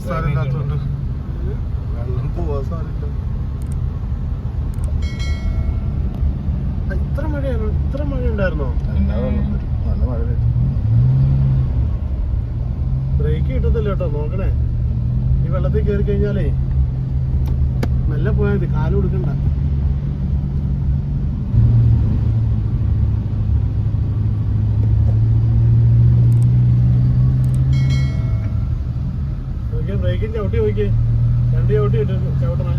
സ്ഥലമില്ലാത്തോണ്ട് വെള്ളം പോവാൻ സാധ്യത. ഇത്ര മഴ ഉണ്ടായിരുന്നോ? നല്ല മഴ. ബ്രേക്ക് കിട്ടത്തില്ല കേട്ടോ, നോക്കണേ. ഈ വെള്ളത്തിൽ കയറി കഴിഞ്ഞാലേ മെല്ലെ പോയാൽ മതി, കാല് കൊടുക്കണ്ട. ബ്രേക്കിൽ ചവിട്ടി നോക്കിയേ, രണ്ട് ചവിട്ടി ഇട്ടിട്ട് ചവിട്ടണേ.